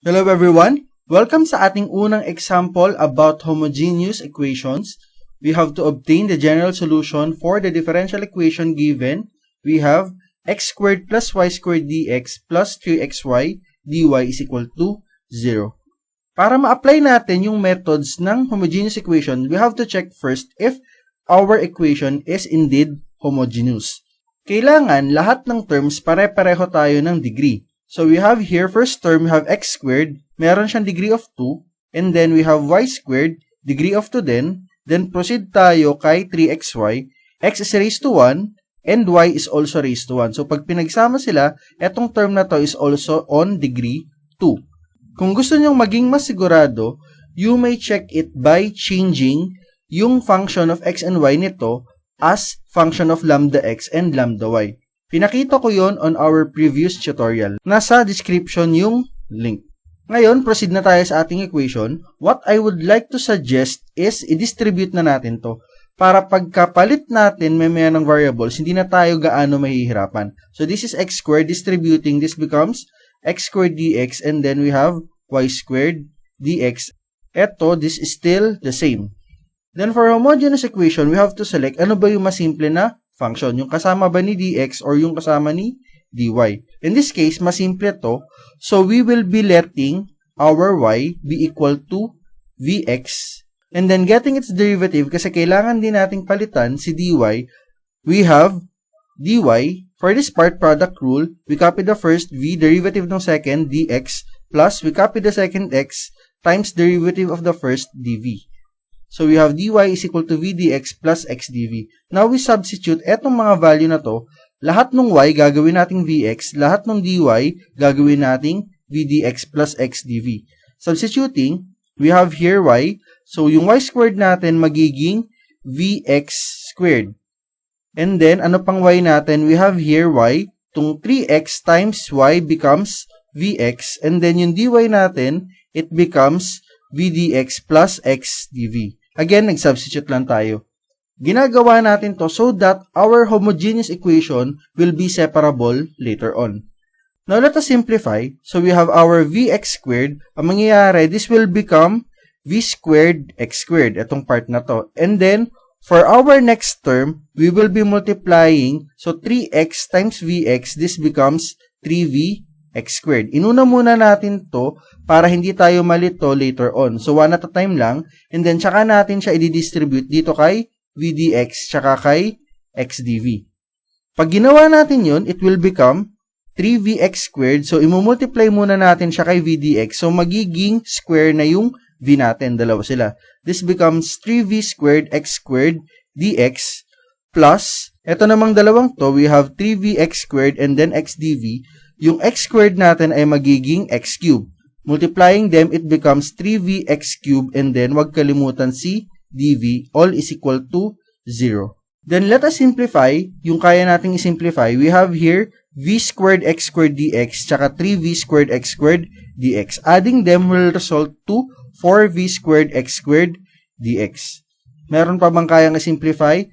Hello everyone! Welcome sa ating unang example about homogeneous equations. We have to obtain the general solution for the differential equation given. We have x squared plus y squared dx plus 3xy dy is equal to 0. Para ma-apply natin yung methods ng homogeneous equation, we have to check first if our equation is indeed homogeneous. Kailangan lahat ng terms pare-pareho tayo ng degree. So we have here, first term, we have x squared, meron siyang degree of 2, and then we have y squared, degree of 2 din, then proceed tayo kay 3xy, x is raised to 1, and y is also raised to 1. So pag pinagsama sila, etong term na to is also on degree 2. Kung gusto nyong maging mas sigurado, you may check it by changing yung function of x and y nito as function of lambda x and lambda y. Pinakita ko yon on our previous tutorial. Nasa description yung link. Ngayon, proceed na tayo sa ating equation. What I would like to suggest is i-distribute na natin to para pagkapalit natin mamaya ng variables, hindi na tayo gaano mahihirapan. So this is x squared. Distributing, this becomes x squared dx, and then we have y squared dx. Eto, this is still the same. Then for homogeneous equation, we have to select ano ba yung mas simple na function, yung kasama ba ni dx or yung kasama ni dy. In this case, mas simple to. So we will be letting our y be equal to vx, and then getting its derivative kasi kailangan din nating palitan si dy. We have dy. For this part product rule, we copy the first v, derivative ng second dx, plus we copy the second x times derivative of the first dv. So we have dy is equal to v dx plus x dv. Now we substitute etong mga value na to. Lahat ng y gagawin nating vx, lahat ng dy gagawin nating v dx plus x dv. Substituting, we have here y. So yung y squared natin magiging vx squared. And then ano pang y natin? We have here y. Tung 3x times y becomes vx. And then yung dy natin, it becomes v dx plus x dv. Again, nag-substitute lang tayo. Ginagawa natin to so that our homogeneous equation will be separable later on. Now, let us simplify. So, we have our vx squared. Ang mangyayari, this will become v squared x squared. Itong part na to. And then, for our next term, we will be multiplying. So, 3x times vx, this becomes 3v x squared. Inuna muna natin to para hindi tayo malito later on. So, one at a time lang. And then, tsaka natin siya i-distribute dito kay v dx tsaka kay x dv. Pag ginawa natin yun, it will become 3vx squared. So, imumultiply muna natin siya kay v dx. So, magiging square na yung v natin. Dalawa sila. This becomes 3v squared x squared dx plus, eto namang dalawang to, we have 3vx squared and then x dv. Yung x squared natin ay magiging x cubed. Multiplying them, it becomes 3vx cubed, and then wag kalimutan si dv, all is equal to 0. Then let us simplify. Yung kaya nating i-simplify, we have here v squared x squared dx tsaka 3v squared x squared dx. Adding them will result to 4v squared x squared dx. Meron pa bang kayang i-simplify?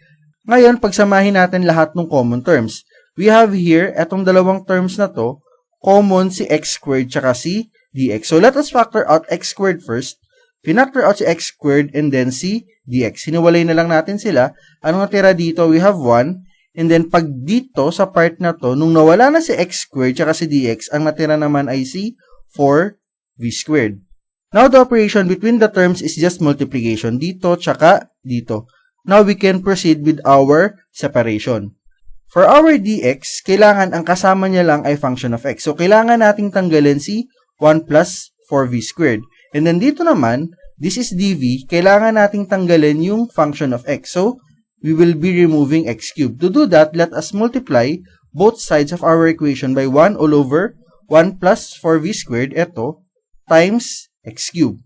Ngayon, pagsamahin natin lahat ng common terms. We have here, etong dalawang terms na to, common si x squared tsaka si dx. So, let us factor out x squared first. Pinactor out si x squared and then si dx. Hiniwalay na lang natin sila. Anong natira dito? We have 1. And then, pag dito, sa part na to, nung nawala na si x squared tsaka si dx, ang natira naman ay si 4v squared. Now, the operation between the terms is just multiplication. Dito tsaka dito. Now, we can proceed with our separation. For our dx, kailangan ang kasama niya lang ay function of x. So, kailangan nating tanggalin si 1 plus 4v squared. And then dito naman, this is dv, kailangan nating tanggalin yung function of x. So, we will be removing x cubed. To do that, let us multiply both sides of our equation by 1 all over 1 plus 4v squared, eto, times x cubed.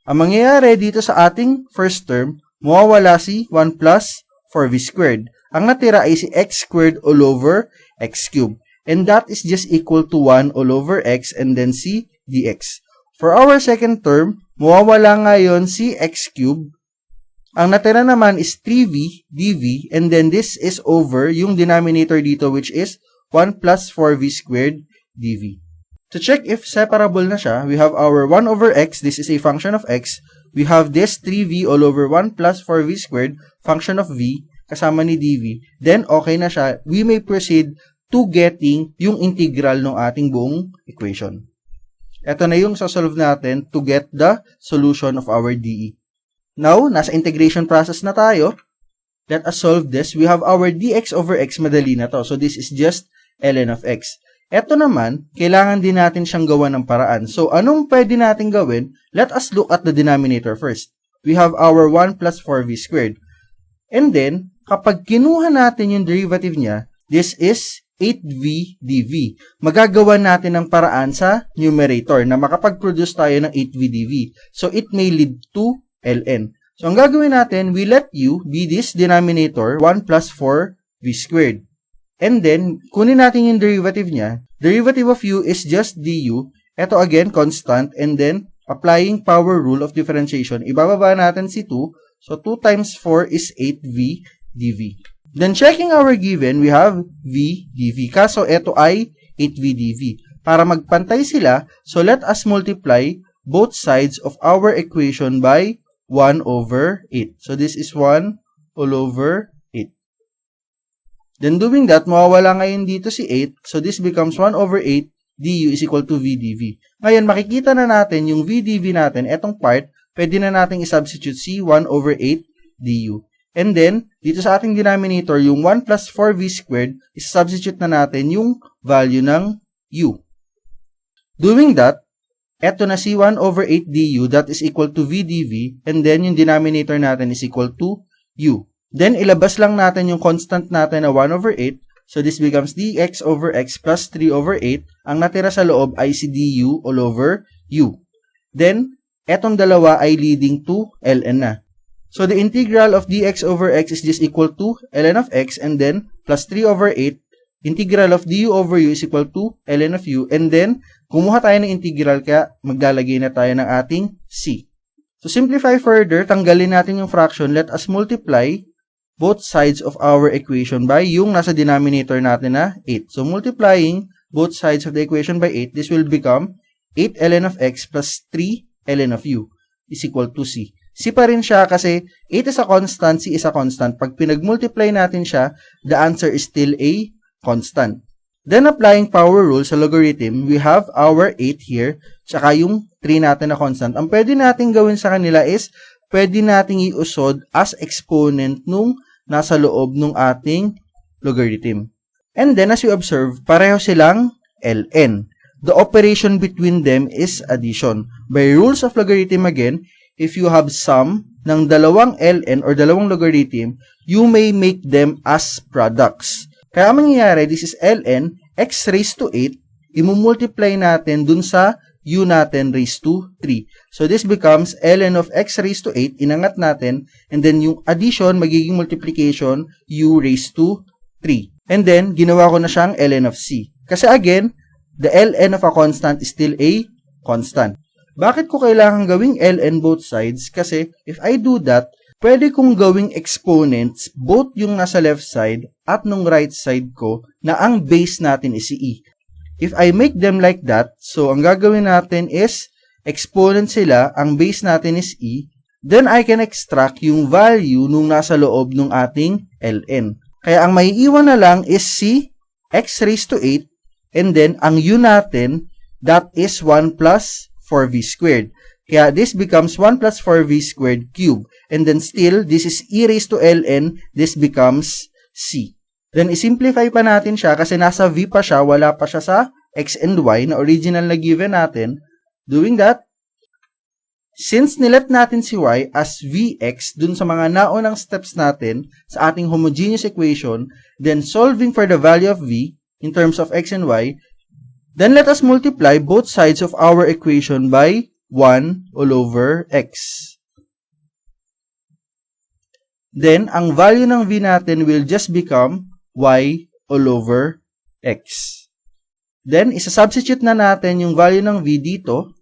Ang mangyayari dito sa ating first term, mawawala si 1 plus 4v squared. Ang natira ay si x squared all over x cubed. And that is just equal to 1 all over x and then si dx. For our second term, mawawala ngayon si x cubed. Ang natira naman is 3v dv, and then this is over yung denominator dito which is 1 plus 4v squared dv. To check if separable na siya, we have our 1 over x, this is a function of x. We have this 3v all over 1 plus 4v squared, function of v, kasama ni dv. Then, okay na siya. We may proceed to getting yung integral ng ating buong equation. Ito na yung sasolve natin to get the solution of our DE. Now, nasa integration process na tayo. Let us solve this. We have our dx over x, madali na to. So, this is just ln of x. Ito naman, kailangan din natin siyang gawa ng paraan. So, anong pwede natin gawin? Let us look at the denominator first. We have our 1 plus 4v squared. And then, kapag kinuha natin yung derivative niya, this is 8v dv. Magagawa natin ng paraan sa numerator na makapag-produce tayo ng 8v dv. So, it may lead to ln. So, ang gagawin natin, we let u be this denominator, 1 plus 4v squared. And then, kunin natin yung derivative niya. Derivative of u is just du. Ito again, constant. And then, applying power rule of differentiation, ibababa natin si 2. So, 2 times 4 is 8v dv. Then, checking our given, we have v dv. Kaso, ito ay 8v dv. Para magpantay sila, so let us multiply both sides of our equation by 1 over 8. So, this is 1 all over 8. Then, doing that, mawawala ngayon dito si 8. So, this becomes 1 over 8 du is equal to v dv. Ngayon, makikita na natin yung v dv natin, etong part, pwede na natin i-substitute si 1 over 8 du. And then, dito sa ating denominator, yung 1 plus 4v squared, i-substitute na natin yung value ng u. Doing that, eto na si 1 over 8 du, that is equal to v dv, and then yung denominator natin is equal to u. Then, ilabas lang natin yung constant natin na 1 over 8. So, this becomes dx over x plus 3 over 8. Ang natira sa loob ay si du all over u. Then, etong dalawa ay leading to ln na. So, the integral of dx over x is just equal to ln of x and then plus 3 over 8. Integral of du over u is equal to ln of u. And then, kumuha tayo ng integral kaya maglalagay na tayo ng ating c. To simplify further, tanggalin natin yung fraction. Let us multiply both sides of our equation by yung nasa denominator natin na 8. So, multiplying both sides of the equation by 8, this will become 8 ln of x plus 3 ln of u is equal to c. C pa rin siya kasi 8 is a constant, c is a constant. Pag pinag-multiply natin siya, the answer is still a constant. Then, applying power rule sa logarithm, we have our 8 here, tsaka yung 3 natin na constant. Ang pwede natin gawin sa kanila is, pwede nating iusod as exponent nung nasa loob ng ating logarithm. And then, as you observe, pareho silang ln. The operation between them is addition. By rules of logarithm again, if you have sum ng dalawang ln or dalawang logarithm, you may make them as products. Kaya ang mangyayari, this is ln, x raised to 8, imumultiply natin dun sa u natin raised to 3. So, this becomes ln of x raised to 8, inangat natin, and then yung addition, magiging multiplication, u raised to 3. And then, ginawa ko na siyang ln of c. Kasi again, the ln of a constant is still a constant. Bakit ko kailangan gawing ln both sides? Kasi, if I do that, pwede kong gawing exponents both yung nasa left side at nung right side ko na ang base natin is si e. If I make them like that, so ang gagawin natin is exponent sila, ang base natin is e, then I can extract yung value nung nasa loob ng ating ln. Kaya ang maiiwan na lang is si x raised to 8, and then ang u natin, that is 1 plus 4v squared. Kaya this becomes 1 plus 4v squared cube. And then still, this is e raised to ln, this becomes c. Then, isimplify pa natin siya kasi nasa v pa siya, wala pa siya sa x and y na original na given natin. Doing that, since nilet natin si y as vx dun sa mga naunang steps natin sa ating homogeneous equation, then solving for the value of v in terms of x and y, then let us multiply both sides of our equation by 1 all over x. Then, ang value ng v natin will just become y all over x. Then, isa-substitute na natin yung value ng v dito.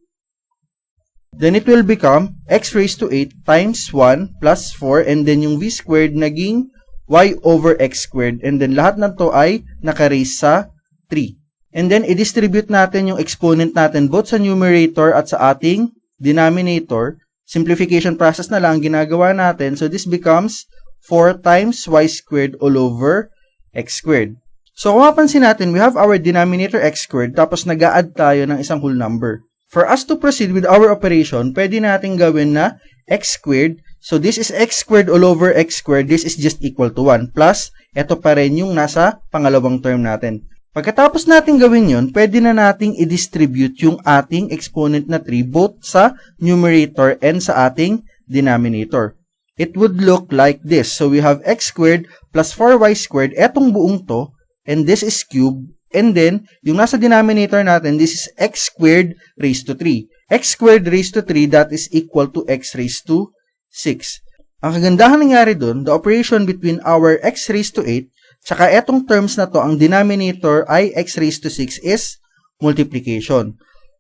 Then, it will become x raised to 8 times 1 plus 4. And then, yung v squared naging y over x squared. And then, lahat ng to ay naka-raise sa 3. And then, i-distribute natin yung exponent natin both sa numerator at sa ating denominator. Simplification process na lang ginagawa natin. So, this becomes 4 times y squared all over x squared. So, kung mapansin natin, we have our denominator x squared, tapos nag-a-add tayo ng isang whole number. For us to proceed with our operation, pwede natin gawin na x squared. So, this is x squared all over x squared. This is just equal to 1. Plus, ito pa rin yung nasa pangalawang term natin. Pagkatapos natin gawin yun, pwede na nating i-distribute yung ating exponent na 3 both sa numerator and sa ating denominator. It would look like this. So, we have x squared plus 4y squared. Etong buong to, and this is cube. And then, yung nasa denominator natin, this is x squared raised to 3. X squared raised to 3, that is equal to x raised to 6. Ang kagandahan nangyari dun, the operation between our x raised to 8, tsaka etong terms na to, ang denominator ay x raised to 6 is multiplication.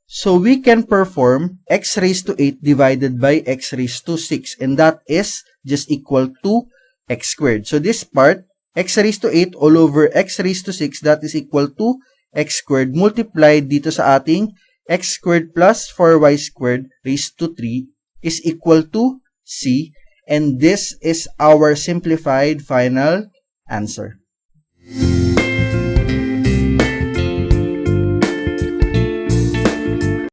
So, we can perform x raised to 8 divided by x raised to 6. And that is just equal to x squared. So, this part, x raised to 8 all over x raised to 6, that is equal to x squared multiplied dito sa ating x squared plus 4y squared raised to 3 is equal to c. And this is our simplified final answer.